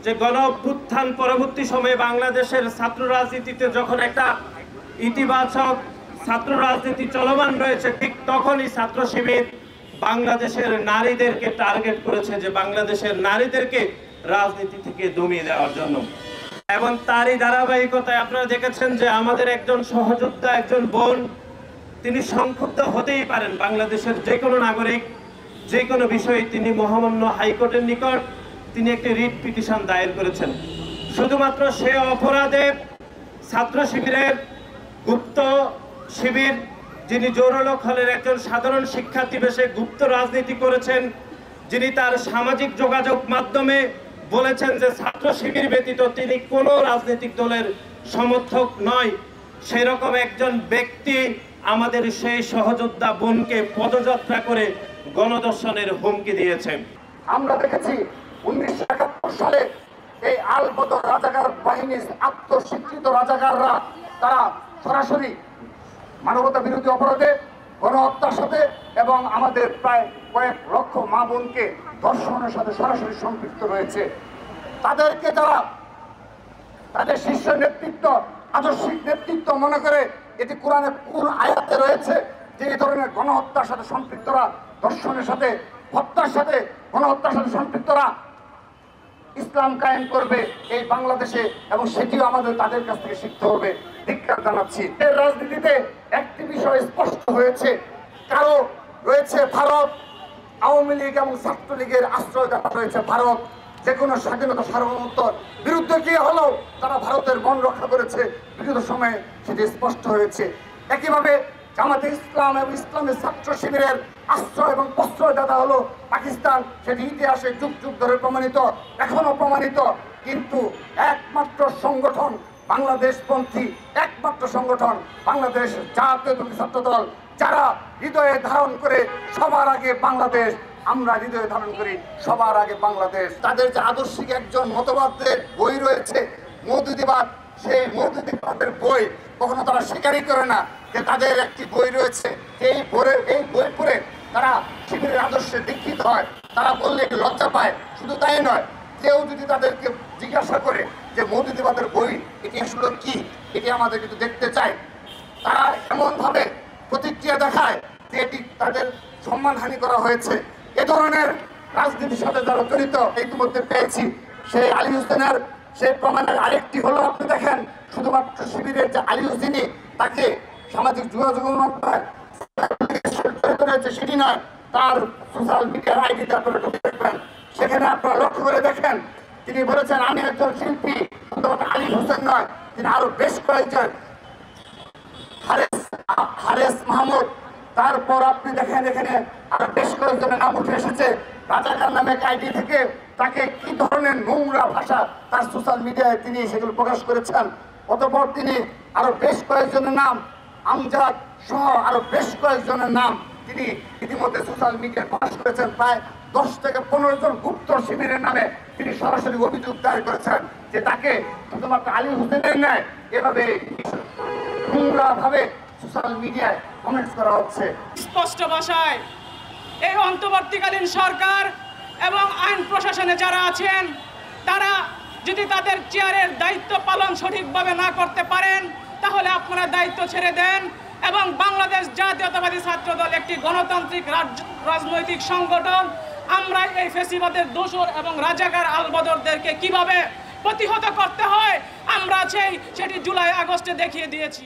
যে গণ অভ্যুত্থান পরবর্তী সময়ে বাংলাদেশের ছাত্র রাজনীতিতে যখন একটা ইতিবাচক ছাত্র রাজনীতি চলমান রয়েছে, ঠিক তখনই ছাত্র শিবির বাংলাদেশের নারীদেরকে টার্গেট করেছে, যে বাংলাদেশের নারীদেরকে রাজনীতি থেকে দমিয়ে দেওয়ার জন্য। এবং তারই ধারাবাহিকতায় আপনারা দেখেছেন যে আমাদের একজন সহযোদ্ধা, একজন বোন, তিনি সংক্ষুব্ধ হতেই পারেন। বাংলাদেশের যে কোনো নাগরিক যে কোনো বিষয়ে তিনি মহামান্য হাইকোর্টের নিকট তিনি একটি রিট পিটিশন দায়ের করেছেন। শুধুমাত্র সে অপরাধে ছাত্র শিবিরের গুপ্ত শিবির, যিনি জোরলোক হলের একজন সাধারণ শিক্ষার্থী বেশে গুপ্ত রাজনীতি করেছেন, যিনি তার সামাজিক যোগাযোগ মাধ্যমে বলেছেন যে ছাত্র শিবির ব্যতীত তিনি কোনো রাজনৈতিক দলের সমর্থক নয়, সেই রকম একজন ব্যক্তি আমাদের সেই সহযোদ্ধা বোনকে পদযাত্রা করে গণধর্ষণের হুমকি দিয়েছেন। আমরা দেখেছি 1971 সালে এই আল বদর রাজাকার বাহিনীর আত্মস্বীকৃত রাজাকাররা তারা সরাসরি মানবতা বিরোধী অপরাধে, গণহত্যার সাথে এবং আমাদের প্রায় কয়েক লক্ষ মা বোনকে ধর্ষণের সাথে সরাসরি সম্পৃক্ত রয়েছে। তাদেরকে যারা তাদের শীর্ষ নেতৃত্ব, আদর্শিক নেতৃত্ব মনে করে এটি কোরআনের কোন আয়াতে রয়েছে যে এই ধরনের গণহত্যার সাথে সম্পৃক্তরা, ধর্ষণের সাথে, হত্যার সাথে, গণহত্যার সাথে সম্পৃক্তরা ইসলাম কায়েম করবে এই বাংলাদেশে, এবং সেটিও আমাদের তাদের কাছ থেকে শিখতে হবে। ধিক্কার জানাচ্ছি। এর রাজনীতিতে একটি বিষয় স্পষ্ট হয়েছে, কারো রয়েছে ভারত, আওয়ামী লীগ এবং ছাত্রলীগের আশ্রয়দাতা রয়েছে ভারত। যে কোনো স্বাধীনতা সার্বভৌমত্বর বিরুদ্ধে গিয়ে হলেও তারা ভারতের মন রক্ষা করেছে, বিগত সময়ে সেটি স্পষ্ট হয়েছে। একইভাবে জামাতে ইসলাম এবং ইসলামের ছাত্র শিবিরের আশ্রয় এবং প্রশ্রয়দাতা হলো পাকিস্তান। সেটি ইতিহাসে যুগ যুগ ধরে প্রমাণিত, এখনো প্রমাণিত। কিন্তু একমাত্র সংগঠন বাংলাদেশপন্থী, একমাত্র সংগঠন বাংলাদেশ জাতীয়তাবাদী ছাত্র দল, যারা হৃদয়ে ধারণ করে সবার আগে বাংলাদেশ, আমরা হৃদয়ে ধারণ করি সবার আগে বাংলাদেশ। তাদের যে আদর্শিক একজন মতবাদের বই রয়েছে মৌদুদিবাদ, সেই মৌদুদিবাদের বই কখনো তারা স্বীকারই করে না যে তাদের একটি বই রয়েছে। এই বই পড়ে তারা শিবিরের আদর্শে দীক্ষিত হয়, তারা বললে লজ্জা পায়। শুধু তাই নয়, কেউ যদি তাদেরকে জিজ্ঞাসা করে যে মৌদুদিবাদের বই এটি আসলে কি, এটি আমাদের কিন্তু দেখতে চায়, তারা এমনভাবে প্রতিক্রিয়া দেখায় যে এটি তাদের সম্মানহানি করা হয়েছে। এ ধরনের রাজনীতির সাথে যারা জড়িত ইতিমধ্যে পেয়েছি। সেই আলী হোসেনের সেই প্রমাণের আরেকটি হলো, আপনি দেখেন শুধুমাত্র শিবিরের যে আলী হোসেনি, তাকে সামাজিক যোগাযোগ মাধ্যমে রয়েছে সেটি নয়, তার সোশ্যাল মিডিয়ার আইডিতে আপনারা দেখবেন। সেখানে আপনারা লক্ষ্য করে দেখেন তিনি বলেছেন আমি একজন শিল্পী, শুধুমাত্র আলী হোসেন নয়, তিনি আরো বেশ কয়েকজন, হারেস মাহমুদ, তারপর আপনি দেখেন এখানে আরো বেশ কয়েকজনের নাম উঠে এসেছে। রাজাকার নামে আইডি থেকে তাকে কি ধরনের নোংরা ভাষা তার সোশ্যাল মিডিয়ায় তিনি সেগুলো প্রকাশ করেছেন। অতঃপর তিনি আরো বেশ কয়েকজনের নাম, আমজাদ সহ আরো বেশ কয়েকজনের নাম তিনি ইতিমধ্যে সোশ্যাল মিডিয়ায় প্রকাশ করেছেন। প্রায় 10 থেকে 15 জন গুপ্ত শিবিরের নামে তিনি সরাসরি অভিযোগ দায়ের করেছেন যে তাকে শুধুমাত্র আলী হোসেনের ন্যায় এভাবে নোংরা ভাবে সোশ্যাল মিডিয়ায় কমেন্টস করা হচ্ছে। স্পষ্ট ভাষায় এই অন্তর্বর্তীকালীন সরকার এবং আইন প্রশাসনে যারা আছেন, তারা যদি তাদের চেয়ারের দায়িত্ব পালন সঠিকভাবে না করতে পারেন, তাহলে আপনারা দায়িত্ব ছেড়ে দেন এবং বাংলাদেশ জাতীয়তাবাদী ছাত্র দল একটি গণতান্ত্রিক রাজনৈতিক সংগঠন। আমরা এই ফ্যাসিবাদের দোসর এবং রাজাকার আলবদরদেরকে কিভাবে প্রতিহত করতে হয় আমরা সেটি জুলাই আগস্টে দেখিয়ে দিয়েছি।